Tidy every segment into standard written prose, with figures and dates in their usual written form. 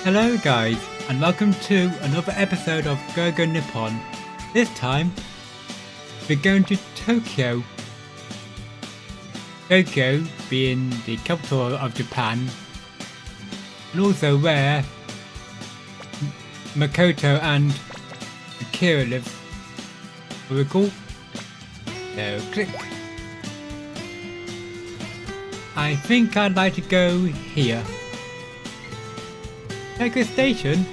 Hello guys, and welcome to another episode of Go Nippon. This time, we're going to Tokyo. Tokyo being the capital of Japan, and also where Makoto and Akira live. Very cool. So click. I think I'd like to go here. Tokyo Station?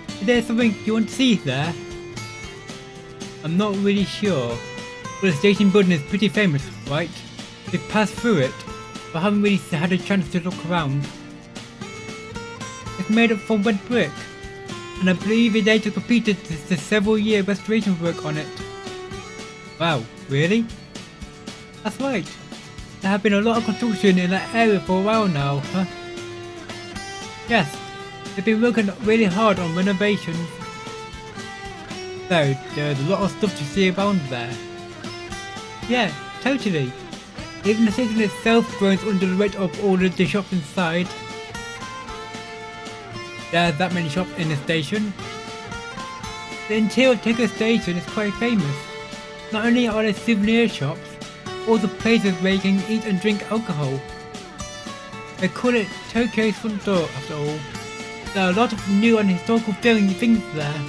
Is there something you want to see there? I'm not really sure, but the station building is pretty famous, right? We've passed through it, but haven't really had a chance to look around. It's made up from red brick, and I believe it later completed the several-year restoration work on it. Wow, really? That's right. There have been a lot of construction in that area for a while now, huh? Yes. They've been working really hard on renovations, so there's a lot of stuff to see around there. Yeah, totally. Even the station itself grows under the weight of all of the shops inside. There's that many shops in the station. The interior of Tokyo Station is quite famous. Not only are there souvenir shops, also places where you can eat and drink alcohol. They call it Tokyo's front door after all. There are a lot of new and historical feeling things there.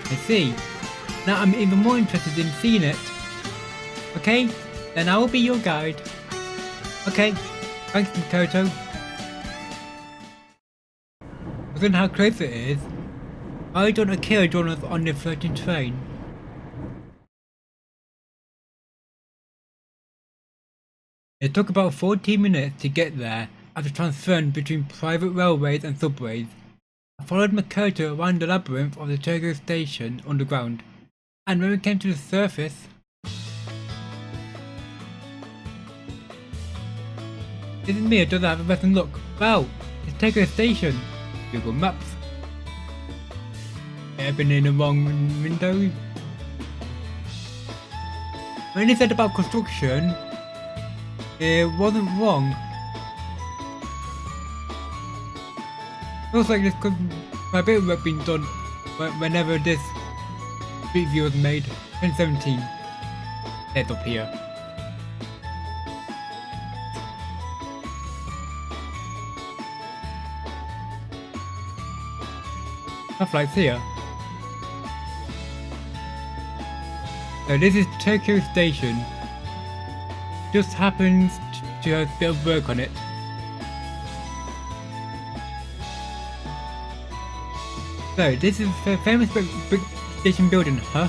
I see. Now I'm even more interested in seeing it. Okay, then I will be your guide. Okay, thanks Makoto. Looking how close it is, why don't Akira join us on the floating train? It took about 14 minutes to get there after transferring between private railways and subways. I followed Makoto around the labyrinth of the Tokyo Station underground, and when we came to the surface, this is me, it doesn't have a better look. Wow, it's Tokyo Station. Google Maps. May have been in the wrong window. When he said about construction, it wasn't wrong. Looks like this could quite a bit of work being done whenever this street view was made. 2017. It's up here. Stuff like here. So this is Tokyo Station. Just happens to have a bit of work on it. So this is a famous brick station building, huh?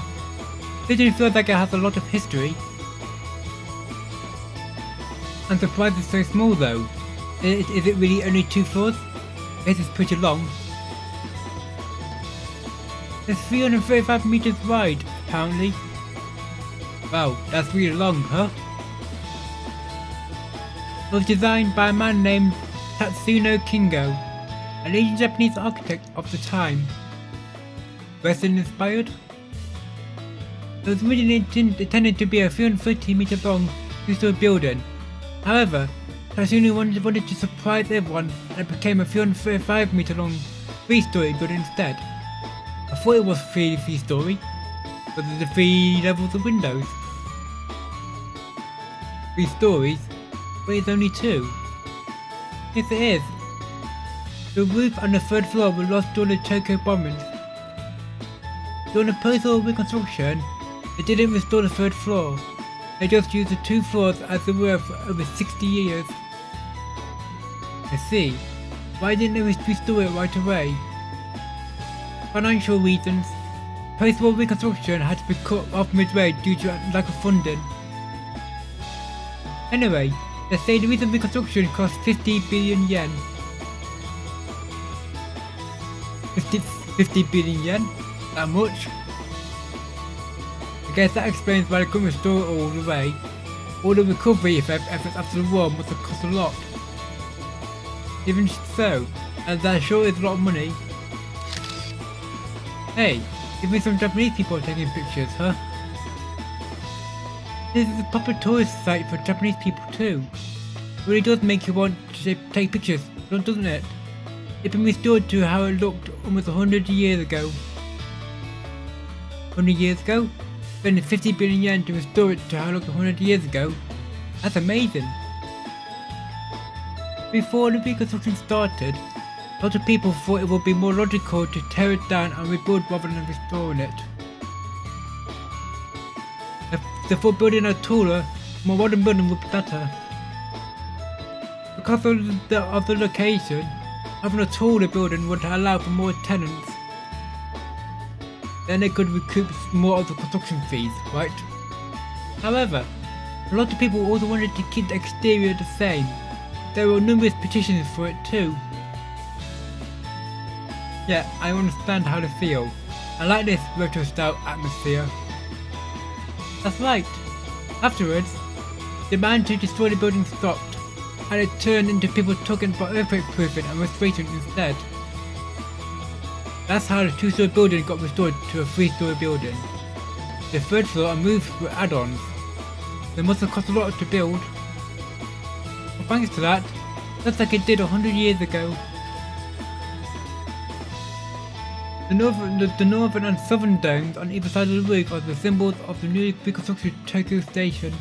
Station feels like it has a lot of history. I'm surprised it's so small though. Is it really only 2 floors? This is pretty long. It's 335 meters wide, apparently. Wow, that's really long, huh? It was designed by a man named Tatsuno Kingo, a leading Japanese architect of the time. Western inspired? It was originally intended to be a 330 meter long 2-story building. However, Tatsuno wanted to surprise everyone and it became a 335 meter long 3-story building instead. I thought it was 3-story, but there's the 3 levels of windows. 3 stories, but it's only 2. Yes it is. The roof and the 3rd floor were lost during the Tokyo bombings. During the post-war reconstruction, they didn't restore the 3rd floor. They just used the 2 floors as they were for over 60 years. I see. Why didn't they restore it right away? Financial reasons. Post-war reconstruction had to be cut off midway due to lack of funding. Anyway, they say the recent reconstruction cost 50 billion yen. 50 billion yen? That much? I guess that explains why they couldn't restore it all the way. All the recovery efforts after the war must have cost a lot. Even so, as that sure is a lot of money. Hey, even some Japanese people are taking pictures, huh? This is a proper tourist site for Japanese people too. It really does make you want to take pictures, doesn't it? It's been restored to how it looked almost 100 years ago. 100 years ago? Spending 50 billion yen to restore it to how it looked 100 years ago? That's amazing. Before the reconstruction started, a lot of people thought it would be more logical to tear it down and rebuild rather than restoring it. They thought building a taller, more modern building would be better. Because of the location, having a taller building would allow for more tenants. Then they could recoup more of the construction fees, right? However, a lot of people also wanted to keep the exterior the same. There were numerous petitions for it too. Yeah, I understand how they feel. I like this retro-style atmosphere. That's right. Afterwards, the demand to destroy the building stopped, and it turned into people talking about earthquake-proofing and restoration instead. That's how the two-story building got restored to a three-story building. The third floor and roof were add-ons. They must have cost a lot to build. Well, thanks to that, just like it did 100 years ago. The northern and southern domes on either side of the roof are the symbols of the newly reconstructed Tokyo Station.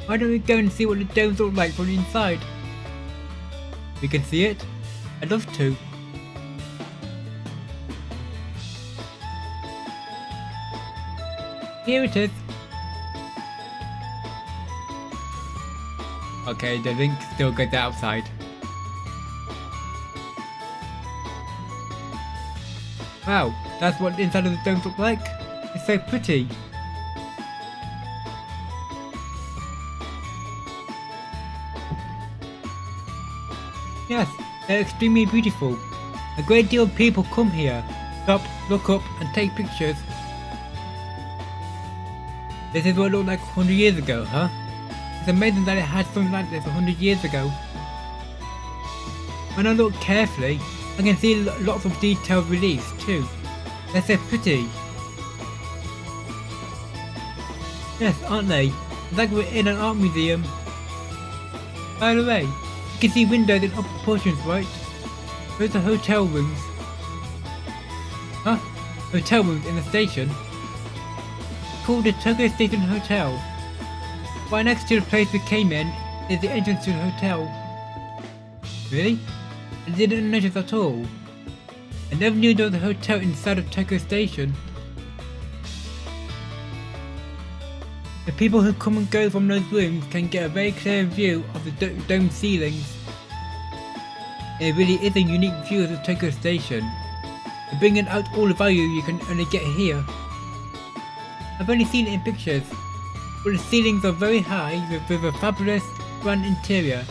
Why don't we go and see what the domes look like from the inside? We can see it? I'd love to. Here it is. Okay, the link still goes outside. Wow, that's what the inside of the domes look like. It's so pretty. Yes, they're extremely beautiful. A great deal of people come here, stop, look up and take pictures. This is what it looked like 100 years ago, huh? It's amazing that it had something like this 100 years ago. When I look carefully, I can see lots of detailed reliefs too. They're so pretty. Yes, aren't they? It's like we're in an art museum. By the way, you can see windows in upper portions, right? Those are hotel rooms. Huh? Hotel rooms in the station? It's called the Tokyo Station Hotel. Right next to the place we came in is the entrance to the hotel. Really? I didn't notice at all. I never knew there was a hotel inside of Tokyo Station. The people who come and go from those rooms can get a very clear view of the dome ceilings. It really is a unique view of the Tokyo Station, and bringing out all the value you can only get here. I've only seen it in pictures, but the ceilings are very high with a fabulous grand interior,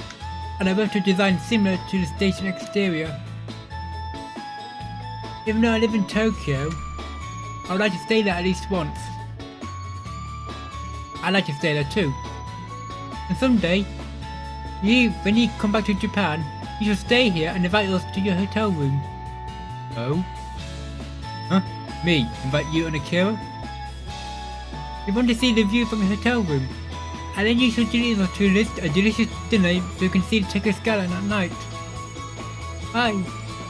and a retro design similar to the station exterior. Even though I live in Tokyo, I would like to stay there at least once. I'd like to stay there too. And someday, when you come back to Japan, you should stay here and invite us to your hotel room. Oh? Huh? Me? Invite you and Akira? We want to see the view from the hotel room. And then you should treat us to a delicious dinner so you can see the Tokyo skyline at night. Aye,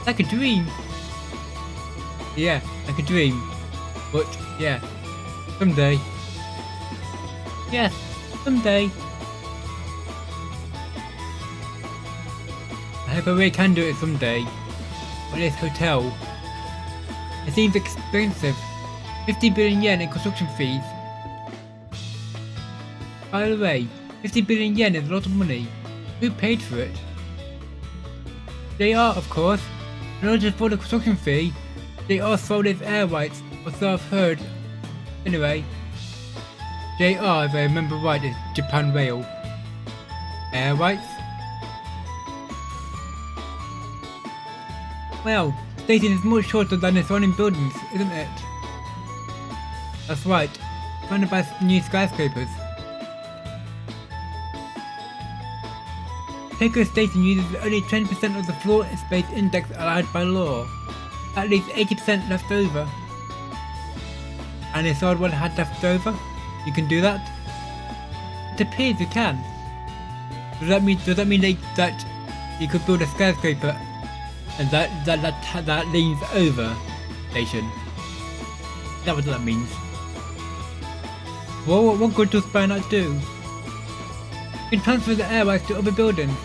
like a dream. Yeah, like a dream. But, yeah, someday. Yes, someday. I hope I really can do it someday. But this hotel, it seems expensive. 50 billion yen in construction fees. By the way, 50 billion yen is a lot of money. Who paid for it? JR, of course. In order for the construction fee, JR sold its air rights, or so I've heard. Anyway, JR, if I remember right, is Japan Rail. Air rights? Well, the station is much shorter than the surrounding buildings, isn't it? That's right, surrounded by new skyscrapers. Tokyo Station uses only 20% of the floor space index allowed by law. That leaves 80% left over. And if someone had left over, you can do that? It appears you can. Does that mean that you could build a skyscraper and that leans over station. Is that what that means? Well, what good does Spy not do? You can transfer the air rights to other buildings,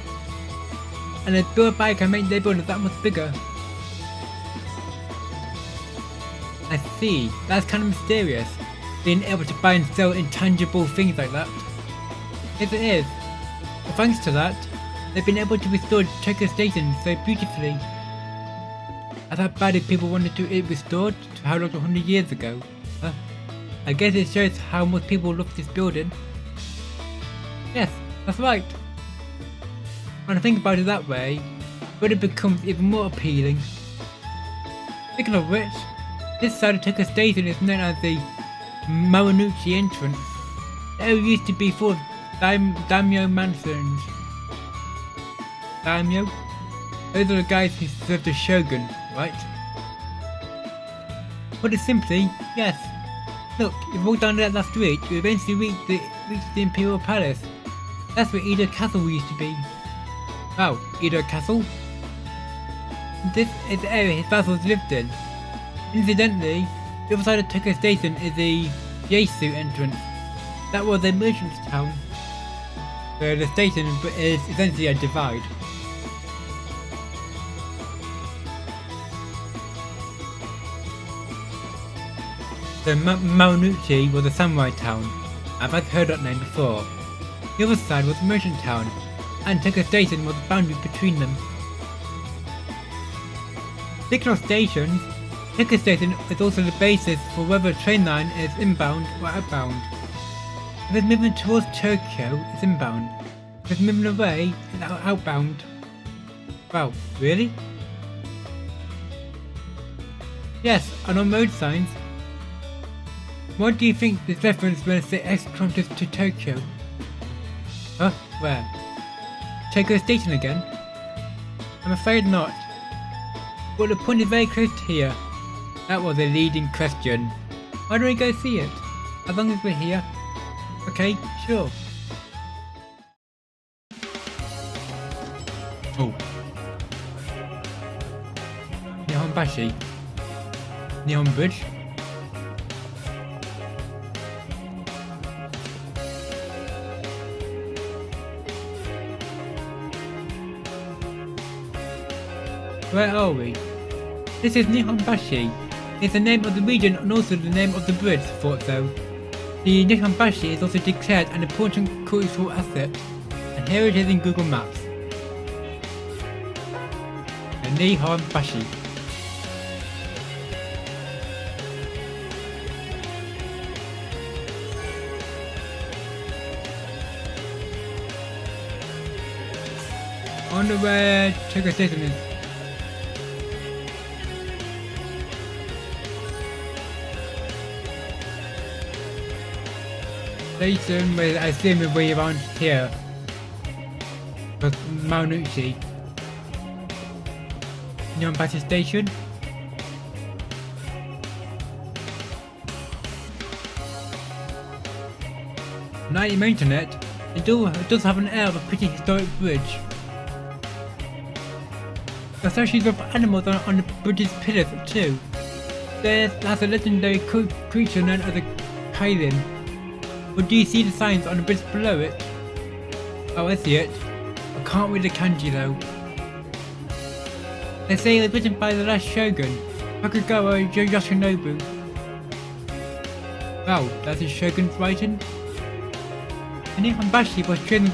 and a build buyer can make their buildings that much bigger. I see, that's kind of mysterious, being able to buy and sell intangible things like that. Yes it is, but thanks to that, they've been able to restore Tokyo Station so beautifully. I thought bad if people wanted it restored to how long 100 years ago. Huh? I guess it shows how much people love this building. Yes, that's right. When I think about it that way, it becomes even more appealing. Speaking of which, this side of Tokyo Station is known as the Marunouchi entrance. The area used to be full of daimyo mansions. Daimyo? Those are the guys who serve the shogun, right? Put it simply, yes. Look, if you walk down that street, you eventually reach the Imperial Palace. That's where Edo Castle used to be. Wow, Edo Castle? This is the area his vassals lived in. Incidentally, the other side of Tokyo Station is the Yaesu entrance. That was a merchant's town. So the station is essentially a divide. So Marunouchi was a samurai town. I've heard that name before. The other side was a merchant town, and Tokyo Station was the boundary between them. Speaking of stations, Tokyo Station is also the basis for whether a train line is inbound or outbound. If it's moving towards Tokyo, it's inbound. If it's moving away, it's outbound. Wow, really? Yes, and on road signs. What do you think this reference when it says X kilometers to Tokyo? Huh? Where? Tokyo Station again? I'm afraid not. But the point is very close to here. That was a leading question. Why don't we go see it? As long as we're here. Okay, sure. Oh. Nihonbashi. Nihon Bridge. Where are we? This is Nihonbashi. It's the name of the region and also the name of the bridge, thought so. The Nihonbashi is also declared an important cultural asset, and here it is in Google Maps. The Nihonbashi. I wonder where Tokyo Station is. Station, where I assume it'll be around here. But Marunouchi. Nihonbashi Station. Now you mention it, it does have an air of a pretty historic bridge. There's actually lots of animals on the bridge's pillars too. There's a legendary creature known as a Kailin. But do you see the signs on the bridge below it? Oh, I see it. I can't read the kanji though. They say it was written by the last shogun, Tokugawa Yoshinobu. Wow, that's his shogun's writing? The Nihonbashi was chosen to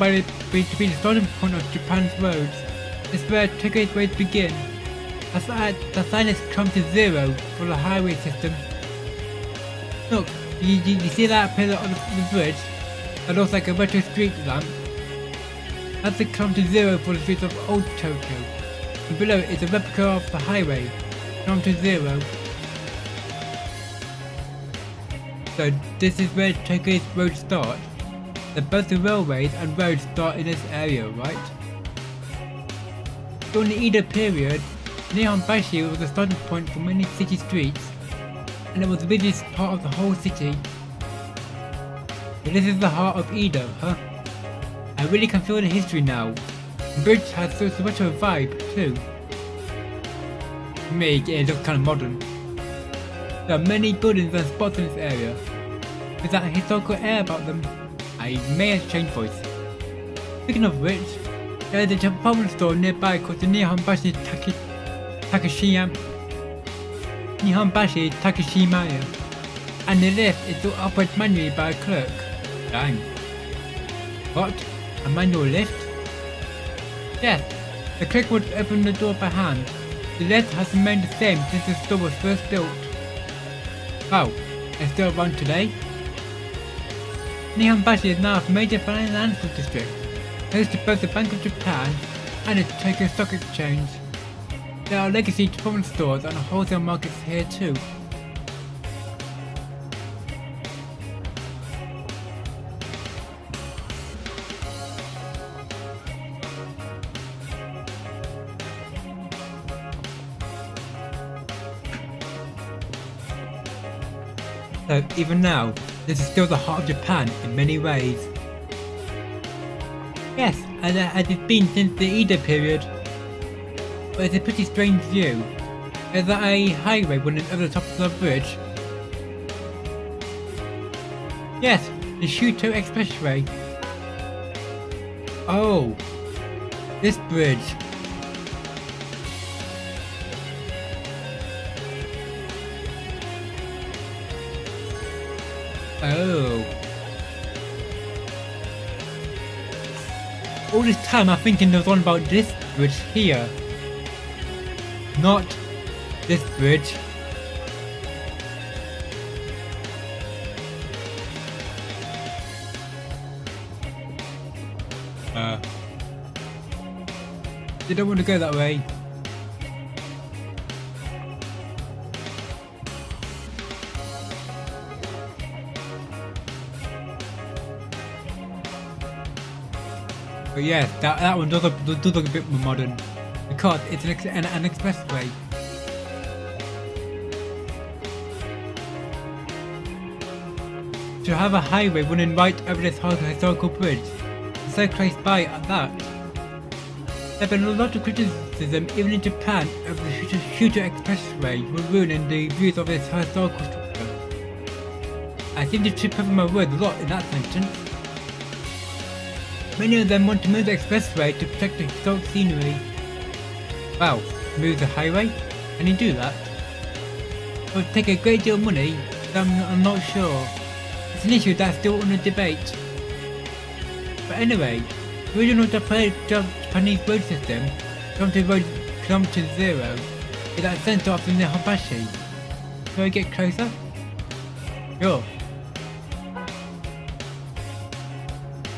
be the starting point of Japan's roads. It's where Tokyo's roads begin. The sign is counted 0 for the highway system. Look, you see that pillar on the bridge? That looks like a retro street lamp. That's the kilometer 0 for the streets of Old Tokyo. And below is a replica of the highway, kilometer 0. So this is where Tokyo's roads start. So both the railways and roads start in this area, right? During the Edo period, Nihonbashi was the starting point for many city streets, and it was the busiest part of the whole city. But this is the heart of Edo, huh? I really can feel the history now. The bridge has so much of a vibe too. To me, it looks kind of modern. There are many buildings and spots in this area. With that historical air about them, I may have changed voice. Speaking of which, there is a department store nearby called the Nihonbashi Takashimaya, and the lift is still operated manually by a clerk. Dang. What? A manual lift? Yes, the clerk would open the door by hand. The lift has remained the same since the store was first built. Wow, it's still around today? Nihonbashi is now a major financial district, host to both the Bank of Japan and its Tokyo Stock Exchange. There are legacy department stores and wholesale markets here too. So even now, this is still the heart of Japan in many ways. Yes, as it's been since the Edo period. But it's a pretty strange view. There's a highway running over the top of the bridge. Yes, the Shuto Expressway. Oh, this bridge. Oh. All this time I'm thinking there was one about this bridge here. Not this bridge. They don't want to go that way. But yeah, that one does look a bit more modern, because it's an expressway. To have a highway running right over this historical bridge, so close by at that. There have been a lot of criticism even in Japan of the Shuto Expressway ruining the views of this historical structure. I seem to trip over my words a lot in that sentence. Many of them want to move the expressway to protect the historic scenery. Wow, move the highway? Can you do that? It would take a great deal of money, but I'm not sure. It's an issue that's still under debate. But anyway, the original Japanese road system, kilometer 0, is at the center of the Nihonbashi. Shall we get closer? Sure.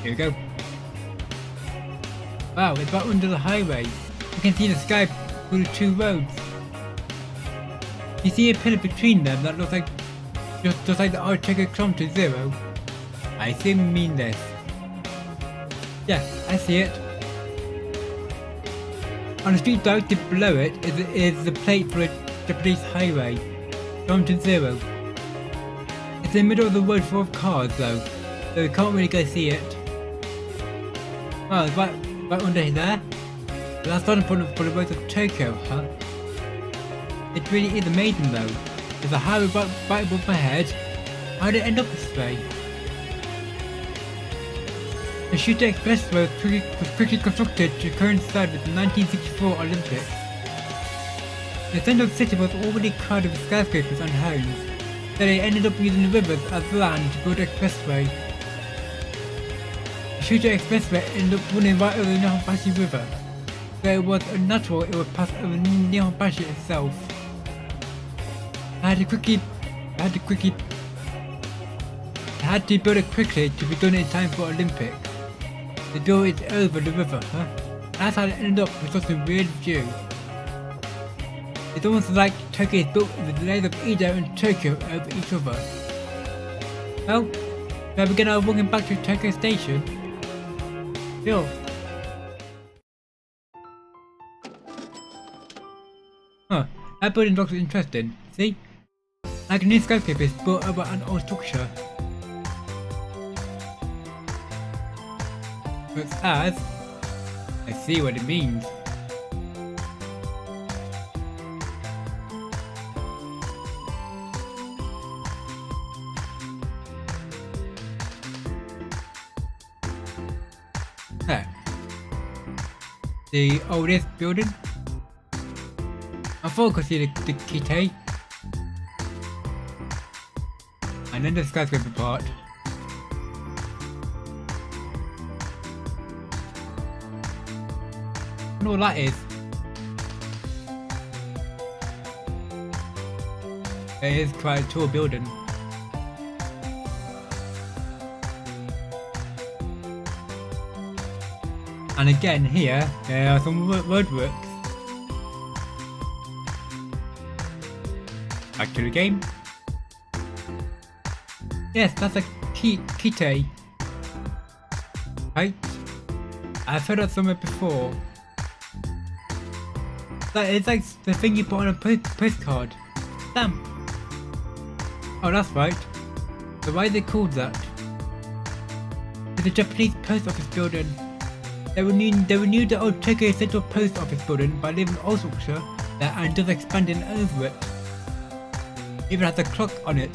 Here we go. Wow, it's right under the highway. You can see the sky through the two roads. You see a pillar between them that looks like just like the Article kilometer 0. I assume you mean this. Yeah, I see it. On the street directly below it is the plate for a Japanese highway, kilometer 0. It's in the middle of the road full of cars though, so you can't really go see it. Wow, it's right under there? That's starting point for the roads of Tokyo, huh? It really is amazing though. There's a highway right above my head. How did it end up this way? The Shuto Expressway was quickly constructed to coincide with the 1964 Olympics. The central city was already crowded with skyscrapers and homes, so they ended up using the rivers as land to build the expressway. The Shuto Expressway ended up running right over the Nihonbashi River, so it was unnatural it would pass over Nihonbashi itself. I had to build it quickly to be done in time for Olympics. The door is over the river, huh? That's how it ended up with such a weird view. It's almost like Tokyo is built with the layers of Edo and Tokyo over each other. Well, shall we begin our walking back to Tokyo Station? Sure. Huh, that building looks interesting, see? Like a new skyscraper is built over an old structure. But as I see what it means. There. The oldest building. I thought I could see the Kite. And then the skyscraper part. I know what that is. It is quite a tall building. And again here, there are some roadworks. Back to the game. Yes, that's a Kite. Right? I've heard that somewhere before. That is like the thing you put on a postcard. Stamp. Oh, that's right. So why is it called that? It's a Japanese post office building. They renewed the old Tokyo Central Post Office building by leaving old structure there and just expanding over it. Even has a clock on it.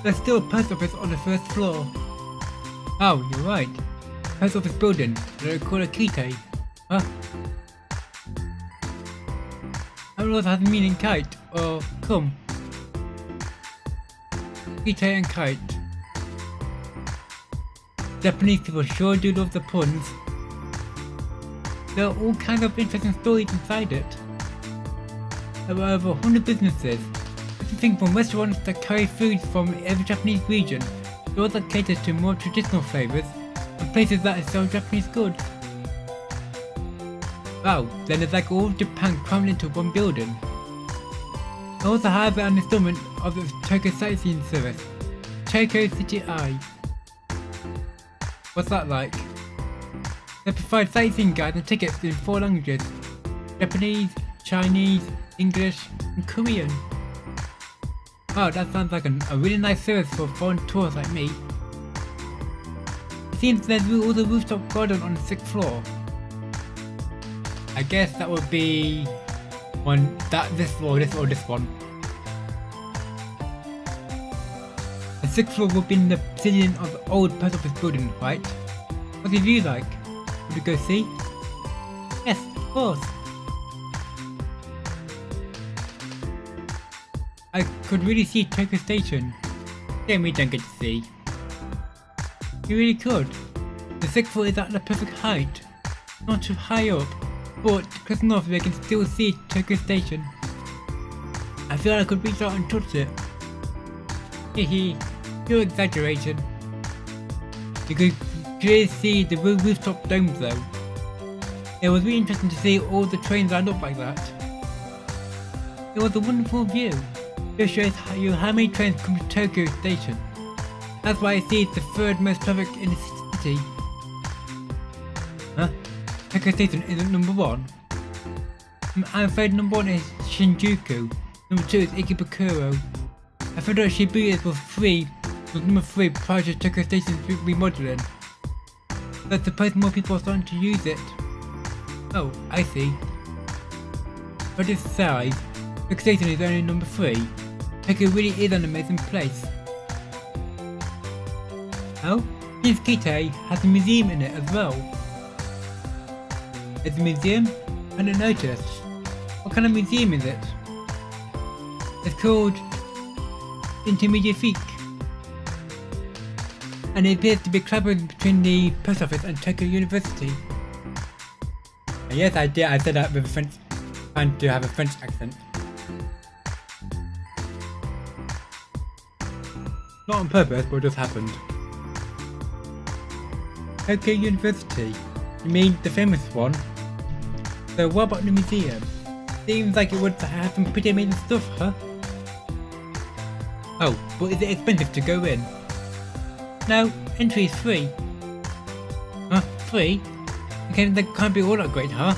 There's still a post office on the first floor. Oh, you're right. Post office building. They call it Kite. Huh? I don't know if it has a meaning kite or come. Kite and kite. Japanese people sure do love the puns. There are all kinds of interesting stories inside it. There are over 100 businesses, everything from restaurants that carry foods from every Japanese region, stores that cater to more traditional flavours, and places that sell Japanese goods. Wow, then it's like all of Japan crammed into one building. It also has an installment of the Tokyo sightseeing service, Tokyo City Eye. What's that like? They provide sightseeing guides and tickets in 4 languages: Japanese, Chinese, English, and Korean. Wow, that sounds like a really nice service for foreign tourists like me. It seems there's also a rooftop garden on the 6th floor. I guess that would be this floor, this or this one. The 6th floor would be in the ceiling of the old post office building, right? What's the view like? Would you go see? Yes, of course. I could really see Tokyo Station. Then we don't get to see. You really could. The 6th floor is at the perfect height. Not too high up, but close enough we can still see Tokyo Station. I feel I could reach out and touch it. Hehe, you're exaggerating. You could clearly see the rooftop domes though. It was really interesting to see all the trains lined up like that. It was a wonderful view. It shows you how many trains come to Tokyo Station. That's why I see it's the 3rd most traffic in the city. Huh? Tokyo Station isn't number 1. I'm afraid number 1 is Shinjuku. Number 2 is Ikebukuro. I thought that Shibuya was number 3 prior to Tokyo Station's remodeling. But I suppose more people are starting to use it. Oh, I see. But its size, Tokyo Station is only number 3. Tokyo really is an amazing place. Oh, this Kite has a museum in it as well. It's a museum? I didn't notice. What kind of museum is it? It's called Intermediate and it appears to be a collaboration between the post office and Tokyo University. And yes, I did. I said that with a French, trying to have a French accent. Not on purpose, but it just happened. Tokyo University. You mean the famous one? So what about the museum? Seems like it would have some pretty amazing stuff, huh? Oh, but is it expensive to go in? No, entry is free. Huh? Free? Okay, that can't be all that great, huh?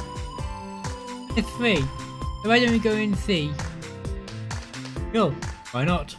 It's free. So why don't we go in and see? Sure, why not?